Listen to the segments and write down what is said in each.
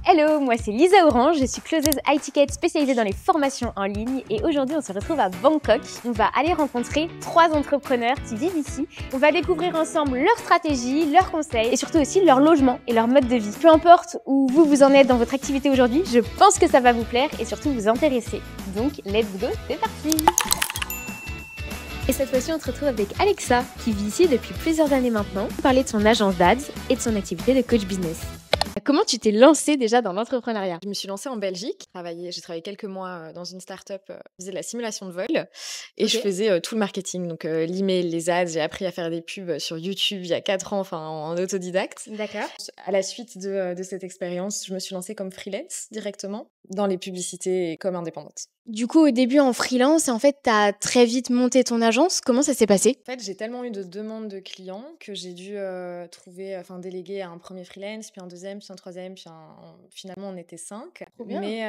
Hello, moi c'est Lisa Orange, je suis closeuse high ticket spécialisée dans les formations en ligne et aujourd'hui on se retrouve à Bangkok. On va aller rencontrer 3 entrepreneurs qui vivent ici. On va découvrir ensemble leurs stratégies, leurs conseils et surtout aussi leur logement et leur mode de vie. Peu importe où vous en êtes dans votre activité aujourd'hui, je pense que ça va vous plaire et surtout vous intéresser. Donc let's go, c'est parti! Et cette fois-ci, on se retrouve avec Alexa, qui vit ici depuis plusieurs années maintenant, pour parler de son agence d'ADS et de son activité de coach business. Comment tu t'es lancée déjà dans l'entrepreneuriat? Je me suis lancée en Belgique. J'ai travaillé quelques mois dans une start-up, je faisais de la simulation de vol et je faisais tout le marketing, donc l'email, les ads. J'ai appris à faire des pubs sur YouTube il y a 4 ans, en autodidacte. D'accord. À la suite de cette expérience, je me suis lancée comme freelance directement dans les publicités et comme indépendante. Du coup, au début en freelance, et en fait, t'as très vite monté ton agence. Comment ça s'est passé? En fait, j'ai tellement eu de demandes de clients que j'ai dû déléguer à un premier freelance, puis un deuxième, puis un troisième, finalement on était 5. Trop bien. Mais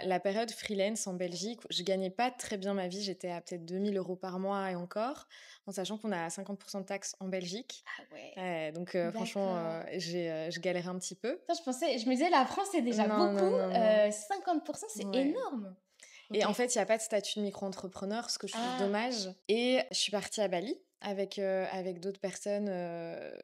la période freelance en Belgique, je gagnais pas très bien ma vie, j'étais à peut-être 2 000 € par mois et encore, en sachant qu'on a 50% de taxes en Belgique. Ah ouais. Donc franchement, je galérais un petit peu. Je me disais, la France, c'est déjà Non, beaucoup. non. 50%, c'est Ouais. énorme. Et Ok. en fait, il n'y a pas de statut de micro-entrepreneur, ce que je trouve dommage. Et je suis partie à Bali avec d'autres personnes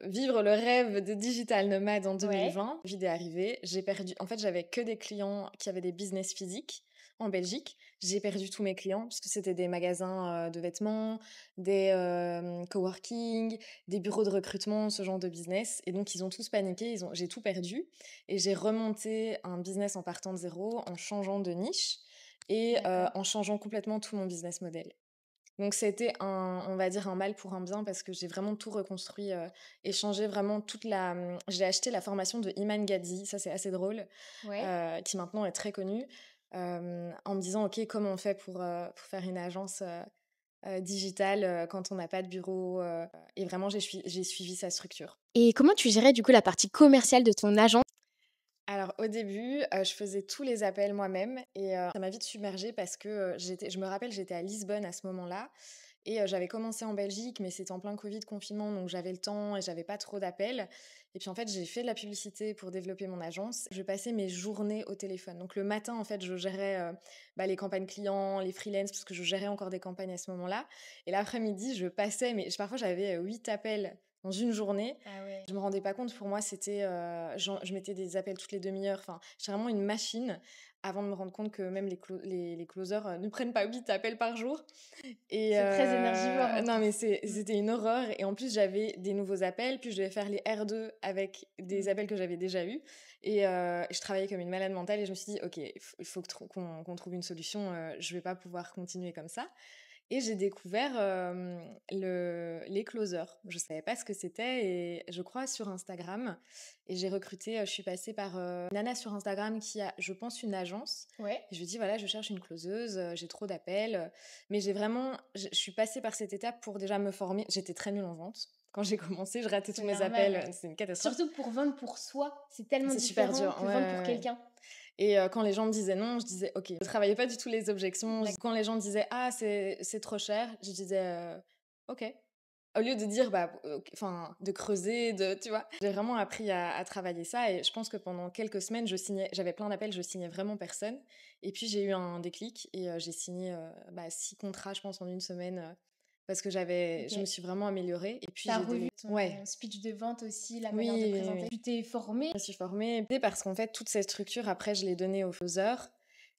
vivre le rêve de digital nomade en 2020. Le Covid est arrivé, j'ai perdu. En fait, j'avais que des clients qui avaient des business physiques en Belgique. J'ai perdu tous mes clients parce que c'était des magasins de vêtements, des coworking, des bureaux de recrutement, ce genre de business. Et donc, ils ont tous paniqué, j'ai tout perdu. Et j'ai remonté un business en partant de zéro, en changeant de niche et en changeant complètement tout mon business model. Donc c'était on va dire un mal pour un bien parce que j'ai vraiment tout reconstruit et changé vraiment j'ai acheté la formation de Iman Gadzhi, ça c'est assez drôle, qui maintenant est très connu, en me disant ok, comment on fait pour faire une agence digitale quand on n'a pas de bureau, et vraiment j'ai suivi sa structure. Et comment tu gérais du coup la partie commerciale de ton agence? Alors au début, je faisais tous les appels moi-même et ça m'a vite submergée parce que, je me rappelle, j'étais à Lisbonne à ce moment-là et j'avais commencé en Belgique, mais c'était en plein Covid, confinement, donc j'avais le temps et j'avais pas trop d'appels et puis en fait, j'ai fait de la publicité pour développer mon agence. Je passais mes journées au téléphone. Donc le matin, en fait, je gérais, les campagnes clients, les freelance parce que je gérais encore des campagnes à ce moment-là et l'après-midi, je passais parfois j'avais, 8 appels dans une journée. Ah ouais. Je me rendais pas compte, pour moi, c'était, je mettais des appels toutes les demi-heures. Enfin, j'étais vraiment une machine avant de me rendre compte que même les closers ne prennent pas 8 appels par jour. Et C'est très énergivore en non, plus. mais c'était une horreur. Et en plus, j'avais des nouveaux appels, puis je devais faire les R2 avec des appels que j'avais déjà eus. Et je travaillais comme une malade mentale et je me suis dit, ok, il faut qu'on trouve une solution. Je vais pas pouvoir continuer comme ça. Et j'ai découvert les closers. Je savais pas ce que c'était et je crois sur Instagram. Et j'ai recruté, je suis passée par une nana sur Instagram qui a, je pense, une agence. Ouais. Et je lui ai dit, voilà, je cherche une closeuse, j'ai trop d'appels. Mais je suis passée par cette étape pour déjà me former. J'étais très nulle en vente. Quand j'ai commencé, je ratais tous mes appels. C'est une catastrophe. Surtout pour vendre pour soi, c'est tellement C'est super différent dur. que Ouais, vendre pour ouais. quelqu'un. Et quand les gens me disaient non, je disais ok. Je travaillais pas du tout les objections. D'accord. Quand les gens disaient ah c'est trop cher, je disais ok. Au lieu de dire de creuser, tu vois. J'ai vraiment appris à travailler ça et je pense que pendant quelques semaines j'avais plein d'appels, je signais vraiment personne. Et puis j'ai eu un déclic et j'ai signé 6 contrats je pense en une semaine. Parce que je me suis vraiment améliorée. Et puis T'as j'ai revu ton ouais. speech de vente aussi, la Oui, manière de oui, présenter. oui. Tu t'es formée. Je me suis formée parce qu'en fait, toute cette structure, après, je l'ai donnée aux closers.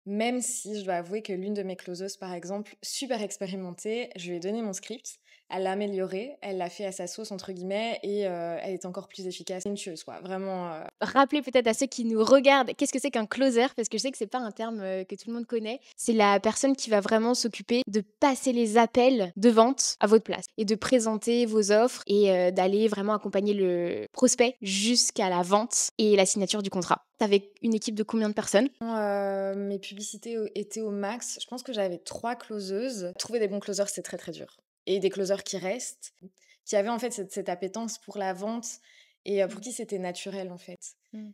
Même si je dois avouer que l'une de mes closeuses, par exemple, super expérimentée, je lui ai donné mon script, elle l'a amélioré, elle l'a fait à sa sauce, entre guillemets, et elle est encore plus efficace. Une tueuse, quoi. Vraiment. Rappelez peut-être à ceux qui nous regardent, qu'est-ce que c'est qu'un closer? Parce que je sais que c'est pas un terme que tout le monde connaît. C'est la personne qui va vraiment s'occuper de passer les appels de vente à votre place et de présenter vos offres et d'aller vraiment accompagner le prospect jusqu'à la vente et la signature du contrat. T'avais une équipe de combien de personnes? Mes publicités étaient au max. Je pense que j'avais 3 closeuses. Trouver des bons closers, c'est très, très dur. Et des closers qui restent, qui avaient en fait cette appétence pour la vente et pour qui c'était naturel en fait.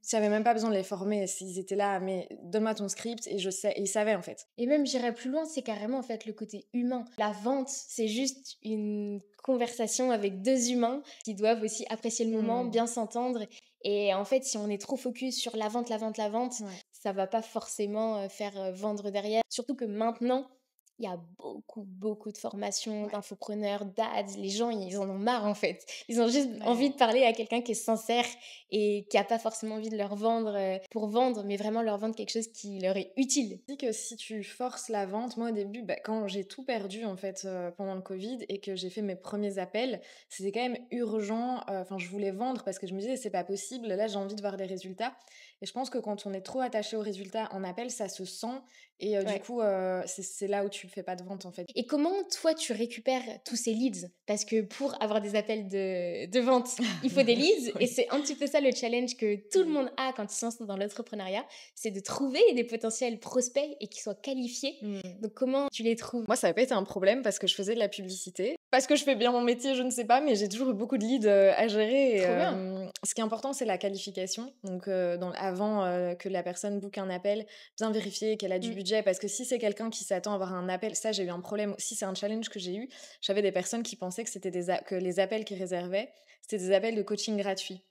J'avais même pas besoin de les former. S'ils étaient là, mais donne-moi ton script et je sais. Et ils savaient en fait. Et même, j'irais plus loin, c'est carrément en fait le côté humain. La vente, c'est juste une conversation avec 2 humains qui doivent aussi apprécier le moment, bien s'entendre Et en fait, si on est trop focus sur la vente, Ouais. ça va pas forcément faire vendre derrière. Surtout que maintenant, il y a beaucoup de formations, Ouais. d'infopreneurs, d'ads. Les gens, ils en ont marre en fait. Ils ont juste envie Ouais. de parler à quelqu'un qui est sincère et qui a pas forcément envie de leur vendre pour vendre, mais vraiment leur vendre quelque chose qui leur est utile. Je dis que si tu forces la vente, moi au début, quand j'ai tout perdu en fait pendant le Covid et que j'ai fait mes premiers appels, c'était quand même urgent. Enfin, je voulais vendre parce que je me disais c'est pas possible. Là, j'ai envie de voir des résultats. Et je pense que quand on est trop attaché aux résultats en appel, ça se sent. Et du Ouais. coup, c'est là où tu fais pas de vente en fait. Et comment toi tu récupères tous ces leads? Parce que pour avoir des appels de vente, il faut des leads et Oui. c'est un petit peu ça le challenge que tout le monde a quand il se lance dans l'entrepreneuriat, c'est de trouver des potentiels prospects et qui soient qualifiés. Mm. Donc comment tu les trouves? Moi, ça n'a pas été un problème parce que je faisais de la publicité. Parce que je fais bien mon métier, je ne sais pas, mais j'ai toujours eu beaucoup de leads à gérer. Et, Trop bien. ce qui est important, c'est la qualification. Donc, avant que la personne book un appel, bien vérifier qu'elle a du Mm. budget. Parce que si c'est quelqu'un qui s'attend à avoir un appel, ça, j'ai eu un problème. Si c'est un challenge que j'ai eu, j'avais des personnes qui pensaient que c'était que les appels qu'ils réservaient, c'était des appels de coaching gratuits.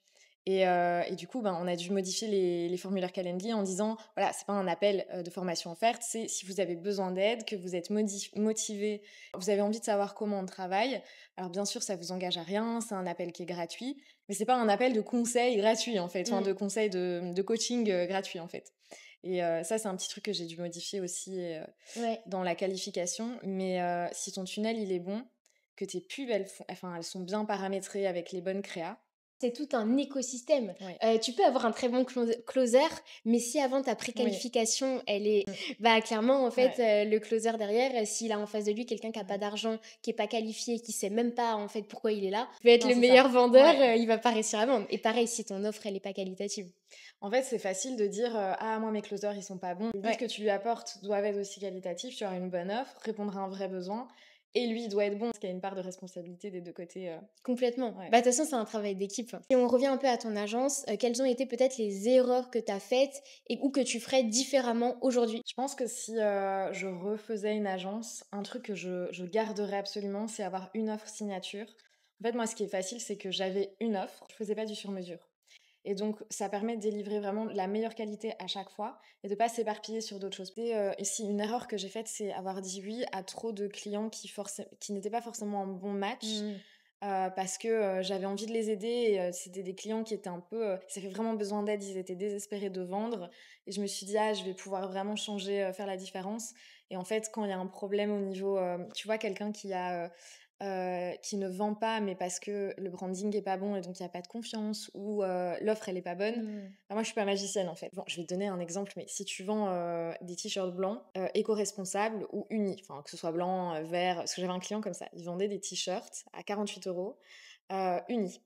Et du coup, on a dû modifier les formulaires Calendly en disant, voilà, c'est pas un appel de formation offerte, c'est si vous avez besoin d'aide, que vous êtes motivé, vous avez envie de savoir comment on travaille. Alors bien sûr, ça vous engage à rien, c'est un appel qui est gratuit, mais c'est pas un appel de conseil gratuit en fait, enfin de conseil de coaching gratuit en fait. Et ça, c'est un petit truc que j'ai dû modifier aussi Ouais. dans la qualification. Mais si ton tunnel, il est bon, que tes pubs, elles sont bien paramétrées avec les bonnes créas. C'est tout un écosystème. Ouais. Tu peux avoir un très bon closer, mais si avant ta Oui. préqualification, elle est... Bah clairement, en fait, Ouais. le closer derrière, s'il a en face de lui quelqu'un qui a pas d'argent, qui est pas qualifié, qui sait même pas en fait pourquoi il est là, il va être Non, le c'est meilleur ça. vendeur, Ouais. il va pas réussir à vendre. Et pareil, si ton offre, elle est pas qualitative. En fait, c'est facile de dire ah, moi, mes closers, ils sont pas bons. Les leads que tu lui apportes doivent être aussi qualitatifs. Tu as une bonne offre, répondre à un vrai besoin. Et lui, il doit être bon, parce qu'il y a une part de responsabilité des deux côtés. Complètement. Ouais. Bah, de toute façon, c'est un travail d'équipe. Et on revient un peu à ton agence. Quelles ont été peut-être les erreurs que tu as faites ou que tu ferais différemment aujourd'hui? Je pense que si je refaisais une agence, un truc que je garderais absolument, c'est avoir une offre signature. En fait, moi, ce qui est facile, c'est que j'avais une offre, je faisais pas du sur-mesure. Et donc, ça permet de délivrer vraiment la meilleure qualité à chaque fois et de pas s'éparpiller sur d'autres choses. Et si une erreur que j'ai faite, c'est avoir dit oui à trop de clients qui n'étaient pas forcément un bon match. Parce que j'avais envie de les aider et c'était des clients qui étaient un peu... ils avaient vraiment besoin d'aide, ils étaient désespérés de vendre. Et je me suis dit, ah, je vais pouvoir vraiment changer, faire la différence. Et en fait, quand il y a un problème au niveau... tu vois, quelqu'un qui ne vend pas, mais parce que le branding est pas bon et donc il n'y a pas de confiance ou l'offre, elle est pas bonne. Moi, je suis pas magicienne, en fait. Bon, je vais te donner un exemple, mais si tu vends des t-shirts blancs, éco-responsables ou unis, enfin, que ce soit blanc, vert, parce que j'avais un client comme ça, il vendait des t-shirts à 48 € unis.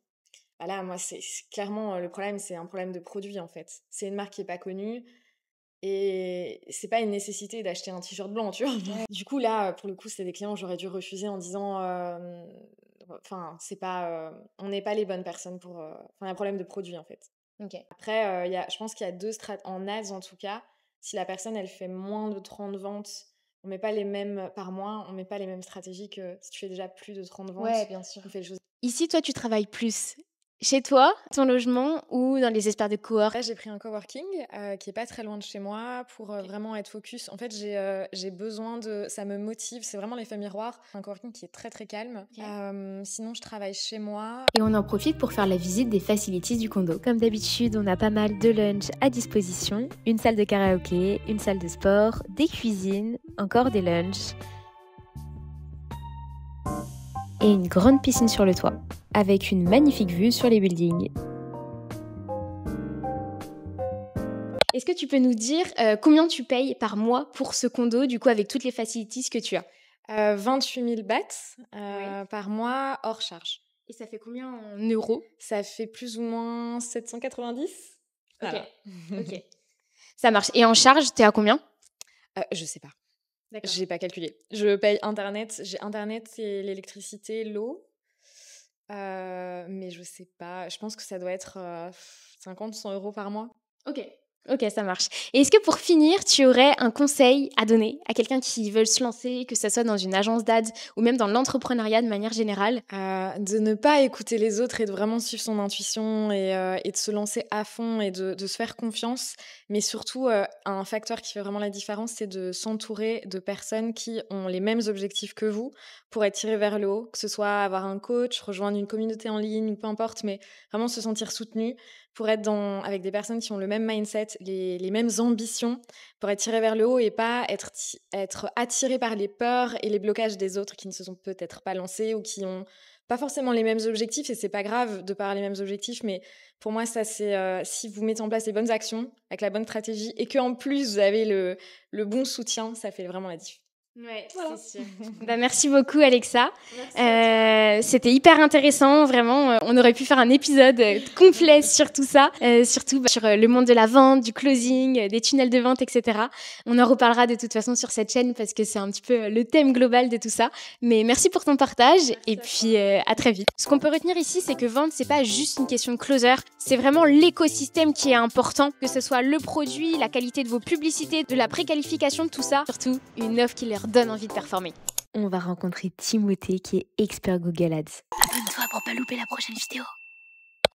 Voilà, moi, c'est clairement le problème, c'est un problème de produit, en fait. C'est une marque qui est pas connue et c'est pas une nécessité d'acheter un t-shirt blanc, tu vois. Du coup, là, pour le coup, c'est des clients que j'aurais dû refuser en disant, enfin, c'est pas, on n'est pas les bonnes personnes pour, enfin, il y a un problème de produit, en fait. Ok. Après, je pense qu'il y a deux strates en ads en tout cas. Si la personne elle fait moins de 30 ventes, on met pas les mêmes par mois, on met pas les mêmes stratégies que si tu fais déjà plus de 30 Ouais, ventes, bien sûr. on fait les choses. Ici, toi, tu travailles plus chez toi, ton logement ou dans les espaces de cowork? Là, j'ai pris un coworking qui est pas très loin de chez moi pour vraiment être focus. En fait, j'ai besoin de... Ça me motive, c'est vraiment l'effet miroir. Un coworking qui est très très calme. Ok. Sinon, je travaille chez moi. Et on en profite pour faire la visite des facilities du condo. Comme d'habitude, on a pas mal de lunch à disposition. Une salle de karaoké, une salle de sport, des cuisines, encore des lunchs. Et une grande piscine sur le toit, avec une magnifique vue sur les buildings. Est-ce que tu peux nous dire combien tu payes par mois pour ce condo, du coup, avec toutes les facilities que tu as? 28 000 bahts Oui. par mois hors charge. Et ça fait combien en euros? Ça fait plus ou moins 790. Ok, Voilà. ok. Ça marche. Et en charge, t'es à combien? Je sais pas. D'accord. J'ai pas calculé. Je paye Internet. J'ai Internet et l'électricité, l'eau. Mais je sais pas. Je pense que ça doit être 50, 100 € par mois. Ok. Ok, ça marche. Et est-ce que pour finir, tu aurais un conseil à donner à quelqu'un qui veut se lancer, que ce soit dans une agence d'ad ou même dans l'entrepreneuriat de manière générale? De ne pas écouter les autres et de vraiment suivre son intuition et de se lancer à fond et de se faire confiance. Mais surtout, un facteur qui fait vraiment la différence, c'est de s'entourer de personnes qui ont les mêmes objectifs que vous pour être tiré vers le haut, que ce soit avoir un coach, rejoindre une communauté en ligne ou peu importe, mais vraiment se sentir soutenu pour être avec des personnes qui ont le même mindset, les mêmes ambitions, pour être tiré vers le haut et pas être attiré par les peurs et les blocages des autres qui ne se sont peut-être pas lancés ou qui ont pas forcément les mêmes objectifs. Et c'est pas grave de pas avoir les mêmes objectifs, mais pour moi, ça c'est si vous mettez en place les bonnes actions avec la bonne stratégie et qu'en plus vous avez le bon soutien, ça fait vraiment la diff. Ouais, Voilà. c'est sûr. Merci beaucoup, Alexa. Merci. C'était hyper intéressant, vraiment. On aurait pu faire un épisode complet sur tout ça, surtout sur le monde de la vente, du closing, des tunnels de vente, etc. On en reparlera de toute façon sur cette chaîne parce que c'est un petit peu le thème global de tout ça. Mais merci pour ton partage et puis à très vite. Ce qu'on peut retenir ici, c'est que vendre, c'est pas juste une question de closer, c'est vraiment l'écosystème qui est important, que ce soit le produit, la qualité de vos publicités, de la préqualification de tout ça, surtout une offre qui leur donne envie de performer. On va rencontrer Timothée qui est expert Google Ads. Abonne-toi pour pas louper la prochaine vidéo.